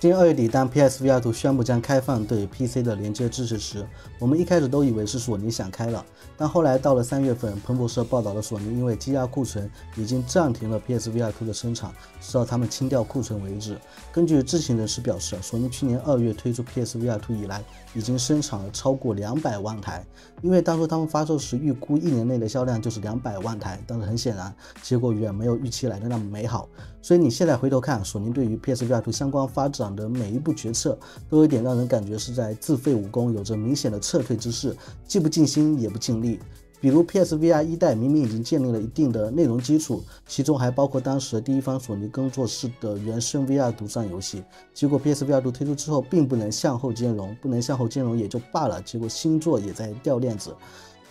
今年2月底，当 PSVR2 宣布将开放对 PC 的连接支持时，我们一开始都以为是索尼想开了，但后来到了3月份，彭博社报道了索尼因为积压库存，已经暂停了 PSVR2 的生产，直到他们清掉库存为止。根据知情人士表示，索尼去年2月推出 PSVR2 以来，已经生产了超过200万台。因为当初他们发售时预估1年内的销量就是200万台，但是很显然，结果远没有预期来的那么美好。所以你现在回头看，索尼对于 PSVR2 相关发展的每一步决策，都有点让人感觉是在自废武功，有着明显的撤退之势，既不尽心也不尽力。比如 PSVR 1代明明已经建立了一定的内容基础，其中还包括当时的第一方索尼工作室的原生 VR 独占游戏，结果 PSVR2 推出之后并不能向后兼容，不能向后兼容也就罢了，结果新作也在掉链子。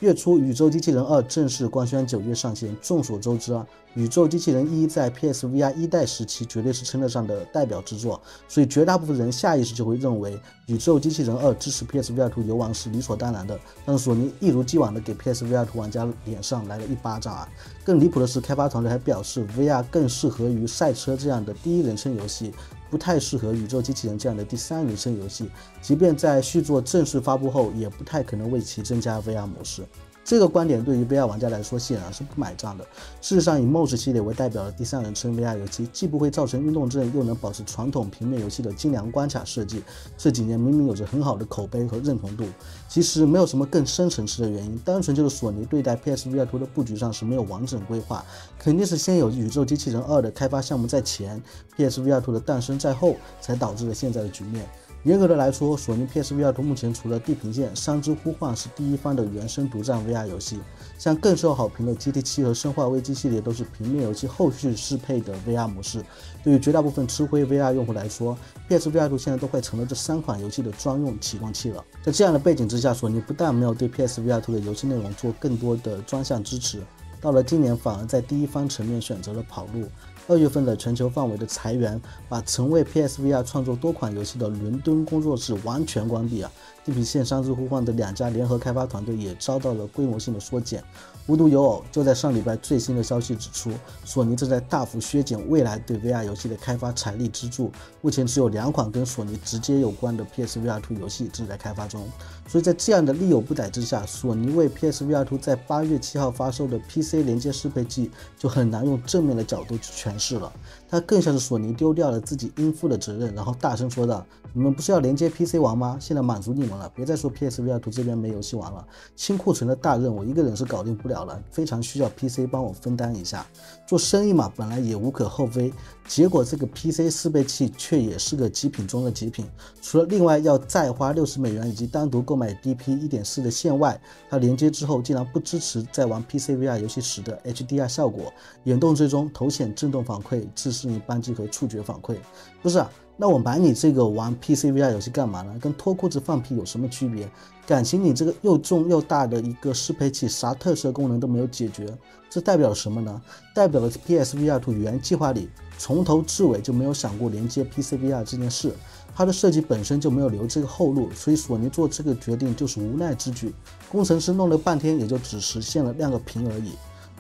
月初，《宇宙机器人2》正式官宣9月上线。众所周知啊，《宇宙机器人1》在 PSVR 1代时期绝对是称得上的代表之作，所以绝大部分人下意识就会认为《宇宙机器人2》支持 PSVR2 游玩是理所当然的。但是索尼一如既往的给 PSVR2 玩家脸上来了一巴掌啊！更离谱的是，开发团队还表示 VR 更适合于赛车这样的第一人称游戏，不太适合宇宙机器人这样的第三人称游戏，即便在续作正式发布后，也不太可能为其增加 VR 模式。这个观点对于 VR 玩家来说显然是不买账的。事实上，以 MOS 系列为代表的第三人称 VR 游戏，既不会造成运动症，又能保持传统平面游戏的精良关卡设计，这几年明明有着很好的口碑和认同度。其实没有什么更深层次的原因，单纯就是索尼对待 PSVR2 的布局上是没有完整规划，肯定是先有宇宙机器人2的开发项目在前， PSVR2 的诞生在后，才导致了现在的局面。严格的来说，索尼 PSVR2 目前除了《地平线》《伤之呼唤》是第一方的原生独占 VR 游戏，像更受好评的 GT7 和生化危机系列都是平面游戏后续适配的 VR 模式。对于绝大部分吃灰 VR 用户来说， PSVR2 现在都快成了这3款游戏的专用启动器了。在这样的背景之下，索尼不但没有对 PSVR2 的游戏内容做更多的专项支持，到了今年反而在第一方层面选择了跑路。2月份的全球范围的裁员，把曾为 PSVR 创作多款游戏的伦敦工作室完全关闭啊！地平线、伤之呼唤的2家联合开发团队也遭到了规模性的缩减。无独有偶，就在上礼拜，最新的消息指出，索尼正在大幅削减未来对 VR 游戏的开发财力支柱，目前只有2款跟索尼直接有关的 PSVR2 游戏正在开发中。所以在这样的力有不逮之下，索尼为 PSVR2 在8月7号发售的 PC 连接适配器就很难用正面的角度去诠释了。它更像是索尼丢掉了自己应负的责任，然后大声说道：“你们不是要连接 PC 玩吗？现在满足你们了，别再说 PSVR2 这边没游戏玩了。清库存的大任我一个人是搞定不了了，非常需要 PC 帮我分担一下。做生意嘛，本来也无可厚非。结果这个 PC 适配器却也是个极品中的极品，除了另外要再花$60以及单独购买 DP 1.4 的线外，它连接之后竟然不支持在玩 PC VR 游戏时的 HDR 效果、眼动追踪、头显震动反馈、自适应扳机和触觉反馈。不是啊，那我买你这个玩 PC VR 游戏干嘛呢？跟脱裤子放屁有什么区别？感情你这个又重又大的一个适配器，啥特色功能都没有解决，这代表了什么呢？代表了 PSVR2 原计划里从头至尾就没有想过连接 PC VR 这件事，它的设计本身就没有留这个后路，所以索尼做这个决定就是无奈之举。工程师弄了半天也就只实现了亮个屏而已。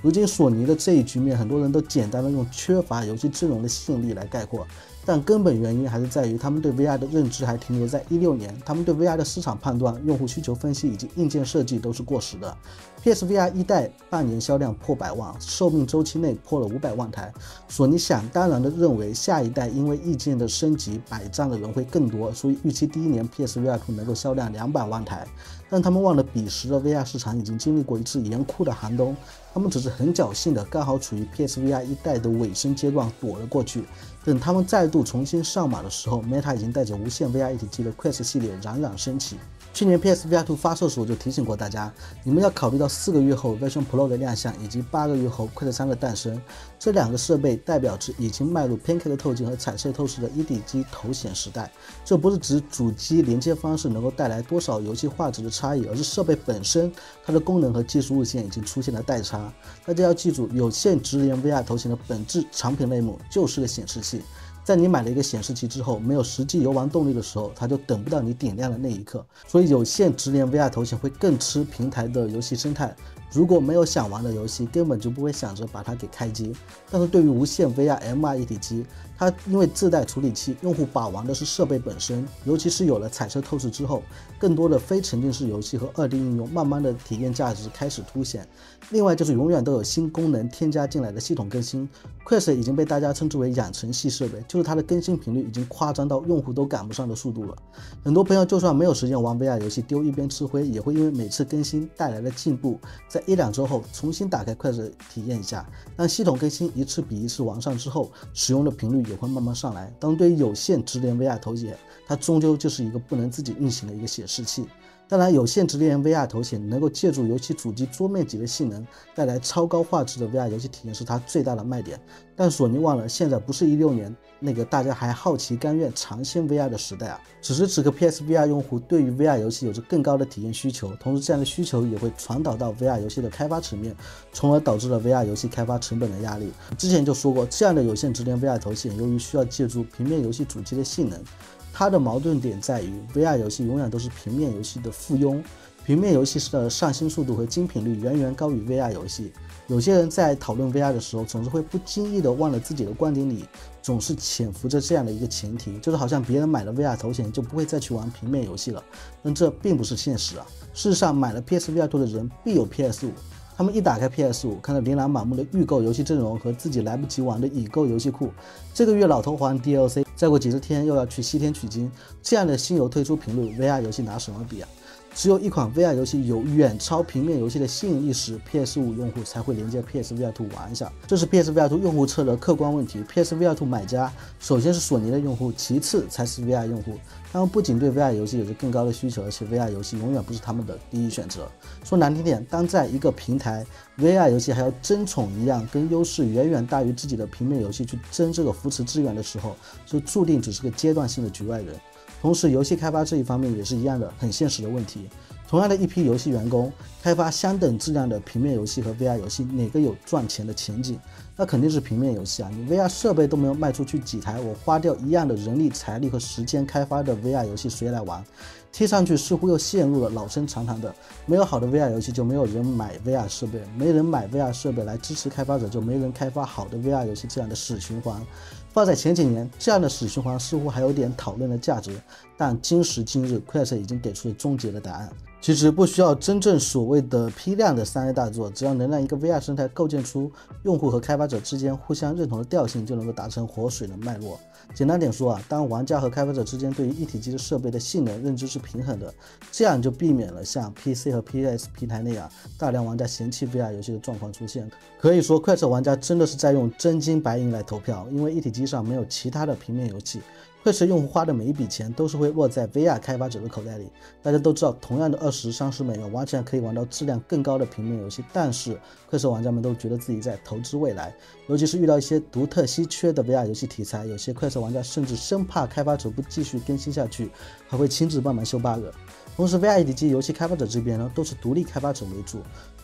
如今索尼的这一局面，很多人都简单的用缺乏游戏阵容的吸引力来概括，但根本原因还是在于他们对 VR 的认知还停留在16年，他们对 VR 的市场判断、用户需求分析以及硬件设计都是过时的。PSVR 1代半年销量破100万，寿命周期内破了500万台。索尼想当然的认为下一代因为硬件的升级，买账的人会更多，所以预期第一年 PSVR2 能够销量200万台。但他们忘了彼时的 VR 市场已经经历过一次严酷的寒冬，他们只是很侥幸的刚好处于 PSVR 1代的尾声阶段躲了过去。等他们再度重新上马的时候， Meta 已经带着无线 VR 一体机的 Quest 系列冉冉升起。去年 PSVR2 发售时我就提醒过大家，你们要考虑到4个月后 Vision Pro 的亮相以及8个月后 Quest 3的诞生，这2个设备代表着已经迈入 Pancake 透镜和彩色透视的一体机头显时代。这不是指主机连接方式能够带来多少游戏画质的差异，而是设备本身它的功能和技术路线已经出现了代差。大家要记住，有线直连 VR 头显的本质产品类目就是个显示器。在你买了一个显示器之后，没有实际游玩动力的时候，它就等不到你点亮的那一刻。所以有线直连 VR 头显会更吃平台的游戏生态。如果没有想玩的游戏，根本就不会想着把它给开机。但是对于无线 VR MR 一体机，它因为自带处理器，用户把玩的是设备本身，尤其是有了彩色透视之后，更多的非沉浸式游戏和2D 应用，慢慢的体验价值开始凸显。另外就是永远都有新功能添加进来的系统更新 ，Quest 已经被大家称之为养成系设备，就是它的更新频率已经夸张到用户都赶不上的速度了。很多朋友就算没有时间玩 VR 游戏，丢一边吃灰，也会因为每次更新带来的进步，在1-2周后重新打开 Quest 体验一下。当系统更新一次比一次完善之后，使用的频率也会慢慢上来。当对于有线直连 VR 头显，它终究就是一个不能自己运行的一个显示器。当然，有线直连 VR 头显能够借助游戏主机桌面级的性能，带来超高画质的 VR 游戏体验是它最大的卖点。但索尼忘了，现在不是16年那个大家还好奇甘愿尝鲜 VR 的时代啊！此时此刻 PSVR 用户对于 VR 游戏有着更高的体验需求，同时这样的需求也会传导到 VR 游戏的开发层面，从而导致了 VR 游戏开发成本的压力。之前就说过，这样的有线直连 VR 头显，由于需要借助平面游戏主机的性能，它的矛盾点在于 VR 游戏永远都是平面游戏的附庸，平面游戏的上新速度和精品率远远高于 VR 游戏。有些人在讨论 VR 的时候，总是会不经意的忘了自己的观点里总是潜伏着这样的一个前提，就是好像别人买了 VR 头显就不会再去玩平面游戏了，但这并不是现实啊。事实上，买了 PSVR 2的人必有 PS5，他们一打开 PS5， 看到琳琅满目的预购游戏阵容和自己来不及玩的已购游戏库，这个月老头环 DLC， 再过几十天又要去西天取经，这样的新游推出频率 ，VR 游戏拿什么比啊？只有一款 VR 游戏有远超平面游戏的吸引力时 ，PS5 用户才会连接 PSVR 2玩一下。这是 PSVR 2用户侧的客观问题。PSVR 2买家首先是索尼的用户，其次才是 VR 用户。他们不仅对 VR 游戏有着更高的需求，而且 VR 游戏永远不是他们的第一选择。说难听点，当在一个平台 VR 游戏还要争宠一样，跟优势远远大于自己的平面游戏去争这个扶持资源的时候，就注定只是个阶段性的局外人。同时，游戏开发这一方面也是一样的很现实的问题。同样的一批游戏员工开发相等质量的平面游戏和 VR 游戏，哪个有赚钱的前景？那肯定是平面游戏啊！你 VR 设备都没有卖出去几台，我花掉一样的人力、财力和时间开发的 VR 游戏，谁来玩？听上去似乎又陷入了老生常谈的，没有好的 VR 游戏就没有人买 VR 设备，没人买 VR 设备来支持开发者，就没人开发好的 VR 游戏，这样的死循环。放在前几年，这样的死循环似乎还有点讨论的价值，但今时今日 Quest 已经给出了终结的答案。其实不需要真正所谓的批量的3A 大作，只要能让一个 VR 生态构建出用户和开发者之间互相认同的调性，就能够达成活水的脉络。简单点说啊，当玩家和开发者之间对于一体机的设备的性能认知是平衡的，这样就避免了像 PC 和 PS 平台那样大量玩家嫌弃 VR 游戏的状况出现。可以说 Quest 玩家真的是在用真金白银来投票，因为一体机上没有其他的平面游戏。Quest 用户花的每一笔钱都是会落在 VR 开发者的口袋里。大家都知道，同样的20-30美元，完全可以玩到质量更高的平面游戏，但是 Quest 玩家们都觉得自己在投资未来。尤其是遇到一些独特稀缺的 VR 游戏题材，有些 Quest 玩家甚至生怕开发者不继续更新下去，还会亲自帮忙修 bug。同时 VR 一体机游戏开发者这边呢，都是独立开发者为主，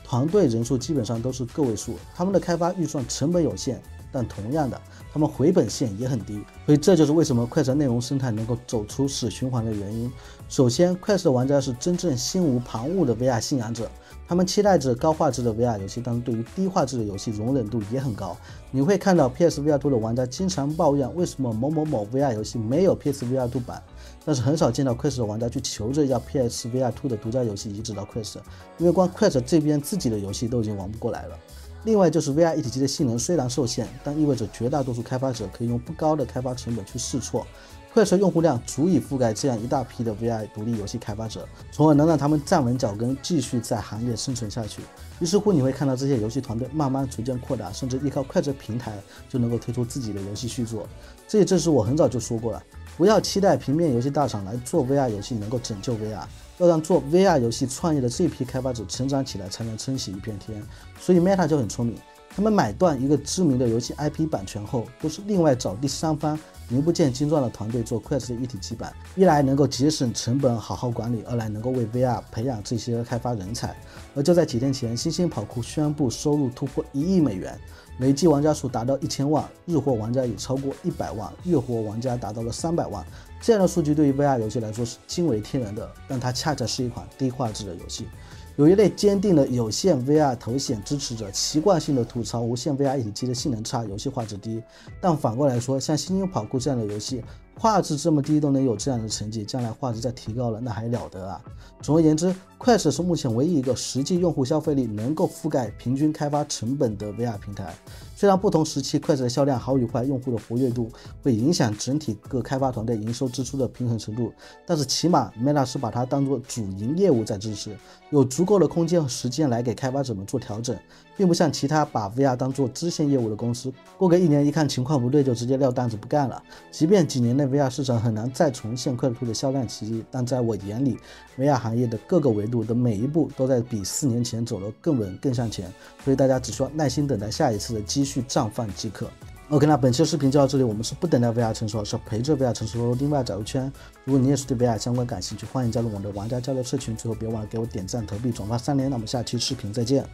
团队人数基本上都是个位数，他们的开发预算成本有限，但同样的，他们回本线也很低，所以这就是为什么 Quest 内容生态能够走出死循环的原因。首先 Quest 的玩家是真正心无旁骛的 VR 信仰者，他们期待着高画质的 VR 游戏，但是对于低画质的游戏容忍度也很高。你会看到 PSVR 2的玩家经常抱怨为什么某某某 VR 游戏没有 PSVR 2版，但是很少见到 Quest 的玩家去求着要 PSVR 2的独家游戏移植到 Quest， 因为光 Quest 这边自己的游戏都已经玩不过来了。另外就是 VR 一体机的性能虽然受限，但意味着绝大多数开发者可以用不高的开发成本去试错。Quest 用户量足以覆盖这样一大批的 VR 独立游戏开发者，从而能让他们站稳脚跟，继续在行业生存下去。于是乎，你会看到这些游戏团队慢慢逐渐扩大，甚至依靠Quest平台就能够推出自己的游戏续作。这也正是我很早就说过了，不要期待平面游戏大厂来做 VR 游戏能够拯救 VR， 要让做 VR 游戏创业的这批开发者成长起来，才能撑起一片天。所以 Meta 就很聪明，他们买断一个知名的游戏 IP 版权后，都是另外找第三方名不见经传的团队做 Quest 的一体机版，一来能够节省成本好好管理，二来能够为 VR 培养这些开发人才。而就在几天前，星星跑酷宣布收入突破1亿美元，累计玩家数达到1000万，日活玩家也超过100万，月活玩家达到了300万。这样的数据对于 VR 游戏来说是惊为天人的，但它恰恰是一款低画质的游戏。有一类坚定的有线 VR 头显支持者，习惯性的吐槽无线 VR 一体机的性能差，游戏画质低。但反过来说，像《星星跑酷》这样的游戏，画质这么低都能有这样的成绩，将来画质再提高了，那还了得啊！总而言之，Quest是目前唯一一个实际用户消费力能够覆盖平均开发成本的 VR 平台。虽然不同时期 Quest 的销量好与坏，用户的活跃度会影响整体各开发团队营收支出的平衡程度，但是起码 Meta 是把它当作主营业务在支持，有足够的空间和时间来给开发者们做调整，并不像其他把 VR 当作支线业务的公司，过个1年一看情况不对就直接撂单子不干了。即便几年内 VR 市场很难再重现Quest 的销量奇迹，但在我眼里 VR 行业的各个维度的每一步都在比4年前走得更稳更向前，所以大家只需要耐心等待下一次的继续绽放即可。OK， 那本期的视频就到这里，我们是不等待 VR 成熟，是陪着 VR 成熟。另外，加入圈，如果你也是对 VR 相关感兴趣，欢迎加入我们的玩家交流社群。最后别忘了给我点赞、投币、转发3连。那我们下期视频再见。